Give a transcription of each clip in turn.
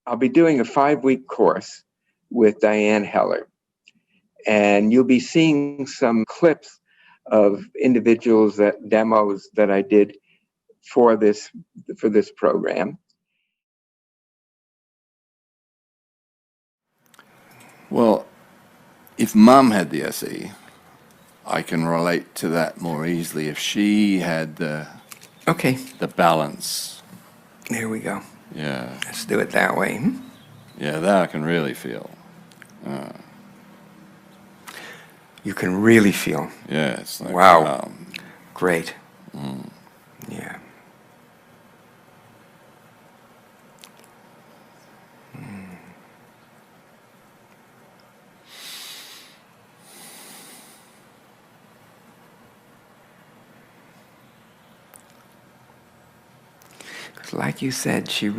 I'll be doing a 5-week course with Diane Heller, and you'll be seeing some clips of individuals that demos that I did for this program. Well, if Mum had the SE, I can relate to that more easily. If she had the balance. There we go. Yeah. Let's do it that way. Yeah, that I can really feel. You can really feel. Yeah, it's like, wow. Great. Yeah. Like you said, you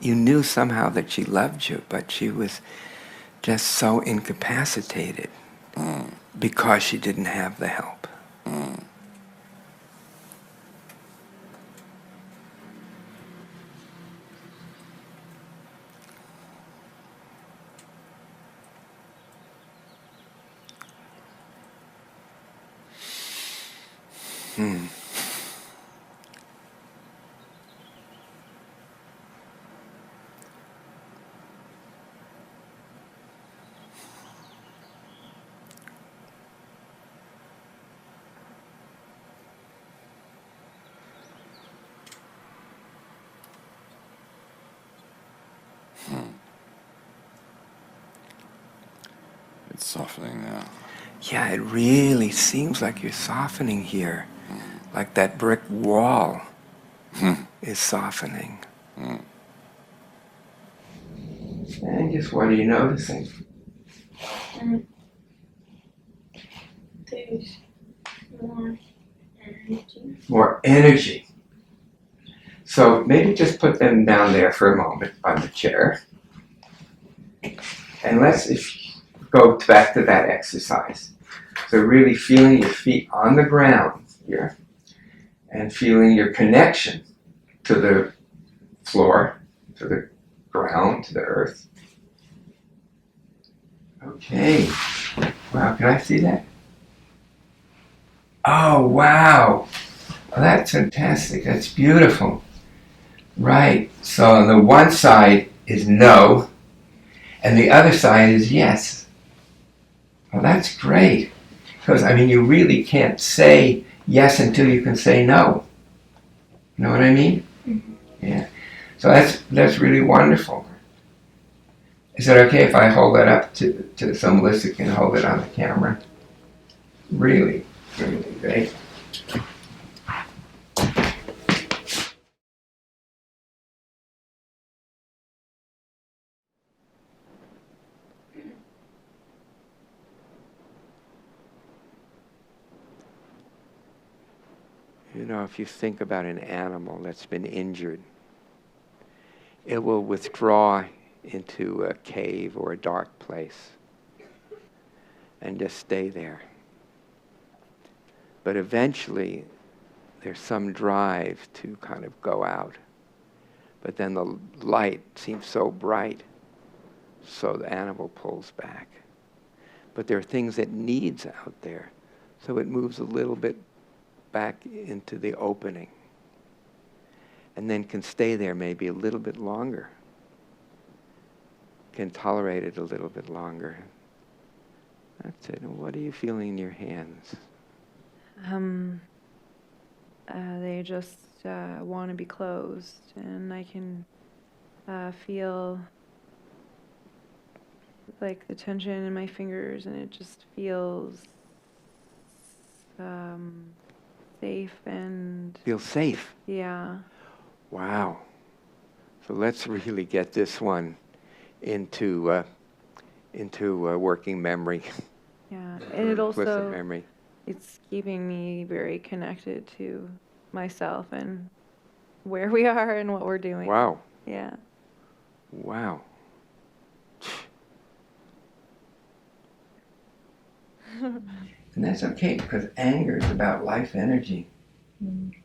knew somehow that she loved you, but she was just so incapacitated because she didn't have the help. It's softening now. Yeah, it really seems like you're softening here. Like that brick wall is softening. And just what are you noticing? There's more energy. More energy. So maybe just put them down there for a moment on the chair. And let's go back to that exercise. So really feeling your feet on the ground here and feeling your connection to the floor, to the ground, to the earth. Okay. Wow, can I see that? Oh, wow. Oh, that's fantastic. That's beautiful. Right. So on the one side is no, and the other side is yes. Well, that's great. Because, you really can't say yes until you can say no. You know what I mean? Mm-hmm. Yeah. So that's really wonderful. Is it okay if I hold that up to so Melissa can hold it on the camera? Really, really great. If you think about an animal that's been injured, it will withdraw into a cave or a dark place and just stay there. But eventually, there's some drive to kind of go out. But then the light seems so bright, so the animal pulls back. But there are things it needs out there, so it moves a little bit back into the opening, and then can stay there maybe a little bit longer, can tolerate it a little bit longer. That's it. And what are you feeling in your hands? They just want to be closed, and I can feel like the tension in my fingers, and it just feels safe and... Feel safe? Yeah. Wow. So let's really get this one into working memory. Yeah, and it also... Implicit memory. It's keeping me very connected to myself and where we are and what we're doing. Wow. Yeah. Wow. And that's okay, because anger is about life energy. When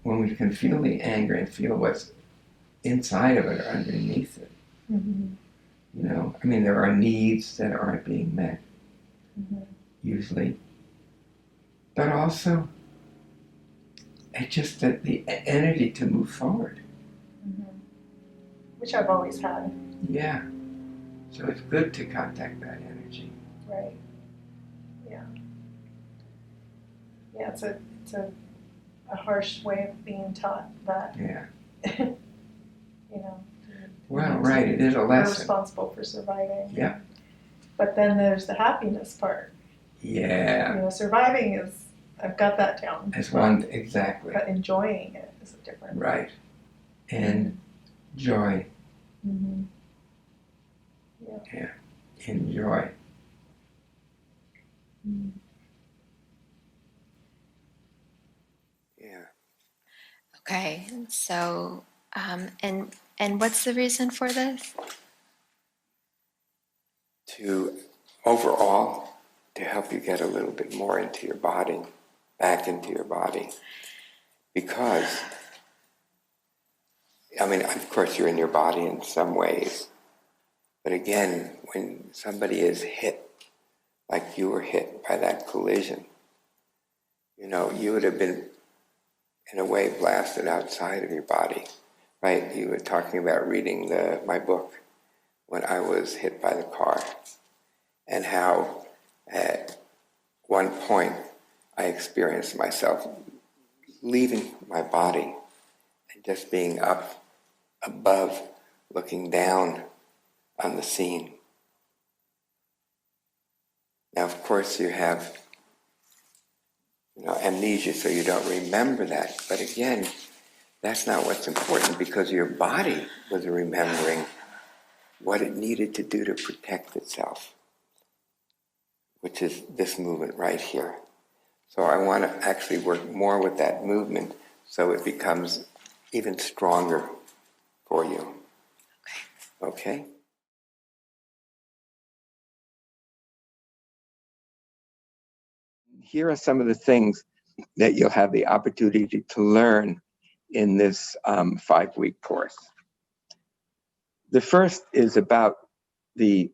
we can feel the anger and feel what's inside of it or underneath it. You know, I mean, there are needs that aren't being met, usually. But also, it's just that the energy to move forward. Which I've always had. Yeah. So it's good to contact that energy. Right. Yeah. Yeah, it's a harsh way of being taught that. Yeah. You know. Well, right. It is a We're lesson. responsible for surviving. Yeah. But then there's the happiness part. Yeah. You know, surviving is, I've got that down. That's one, exactly. But enjoying it is a different. Right. And joy. Yeah. Enjoy. Yeah. Okay, so and what's the reason for this? To overall, to help you get a little bit more into your body, back into your body. Because, I mean, of course you're in your body in some ways, but again, when somebody is hit, like you were hit by that collision, you know, you would have been, in a way, blasted outside of your body, right? You were talking about reading my book when I was hit by the car, and how at one point I experienced myself leaving my body and just being up above, looking down on the scene. Now, of course, you have amnesia, so you don't remember that. But again, that's not what's important, because your body was remembering what it needed to do to protect itself, which is this movement right here. So I want to actually work more with that movement so it becomes even stronger for you. Okay? Here are some of the things that you'll have the opportunity to learn in this 5-week course. The first is about the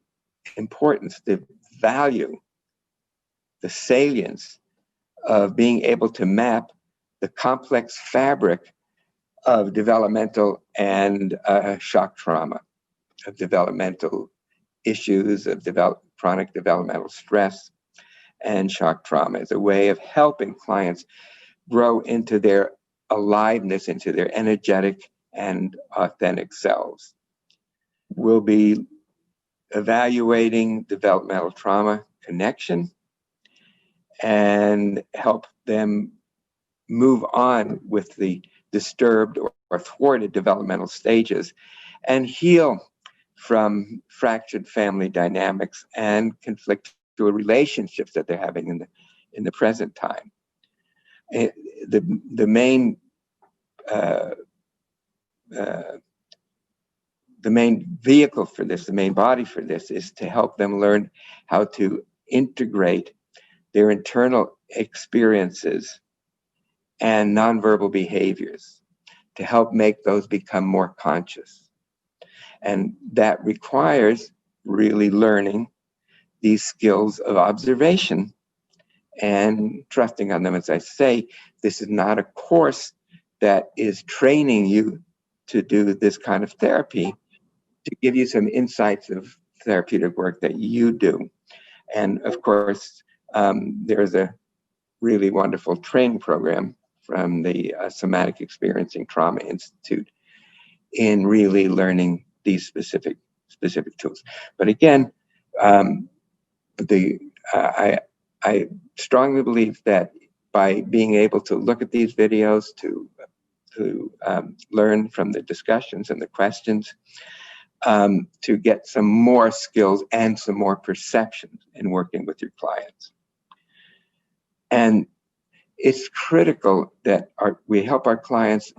importance, the value, the salience of being able to map the complex fabric of developmental and shock trauma, of developmental issues, of chronic developmental stress and shock trauma, as a way of helping clients grow into their aliveness, into their energetic and authentic selves. We'll be evaluating developmental trauma connection and help them move on with the disturbed or thwarted developmental stages and heal from fractured family dynamics and conflictual relationships that they're having in the present time. The main vehicle for this, the main body for this, is to help them learn how to integrate their internal experiences and nonverbal behaviors to help make those become more conscious. And that requires really learning these skills of observation and trusting on them. As I say, this is not a course that is training you to do this kind of therapy, to give you some insights of therapeutic work that you do. And of course, there's a really wonderful training program from the Somatic Experiencing Trauma Institute in really learning these specific tools. But again, I strongly believe that by being able to look at these videos, to learn from the discussions and the questions, to get some more skills and some more perceptions in working with your clients. And it's critical that we help our clients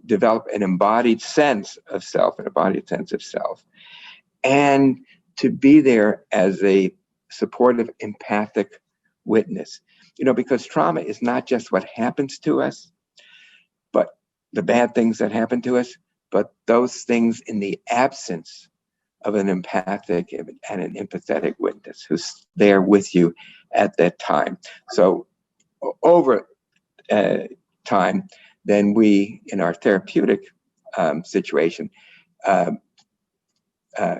develop an embodied sense of self, and to be there as a supportive, empathic witness. Because trauma is not just what happens to us, but the bad things that happen to us, but those things in the absence of an empathic and an empathetic witness who's there with you at that time. So over time, then we, in our therapeutic situation,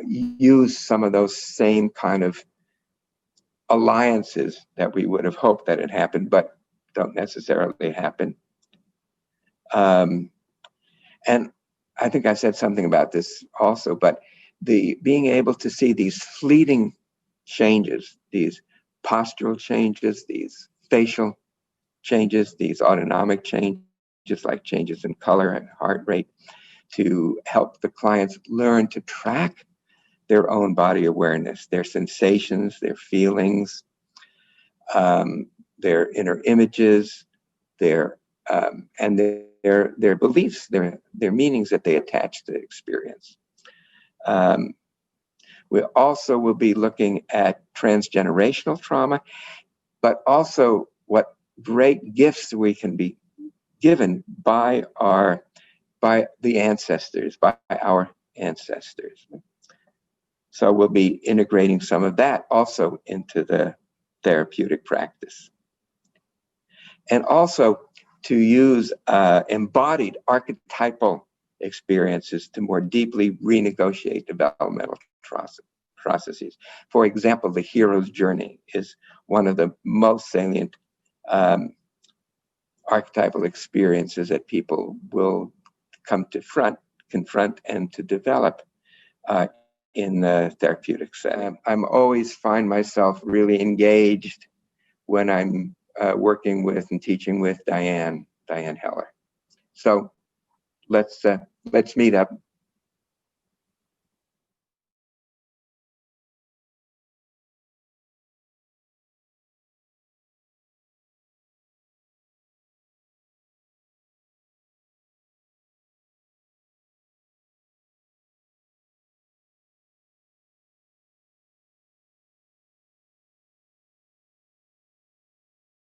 use some of those same kind of alliances that we would have hoped that had happened, but don't necessarily happen. And I think I said something about this also, but the being able to see these fleeting changes, these postural changes, these facial changes, these autonomic changes like changes in color and heart rate, to help the clients learn to track their own body awareness, their sensations, their feelings, their inner images, their and their beliefs, their meanings that they attach to the experience. We also will be looking at transgenerational trauma, but also what great gifts we can be given by the ancestors, by our ancestors. So we'll be integrating some of that also into the therapeutic practice. And also to use embodied archetypal experiences to more deeply renegotiate developmental processes. For example, the hero's journey is one of the most salient archetypal experiences that people will come to confront and to develop in the therapeutic setting. I'm always find myself really engaged when I'm working with and teaching with Diane Heller. So let's meet up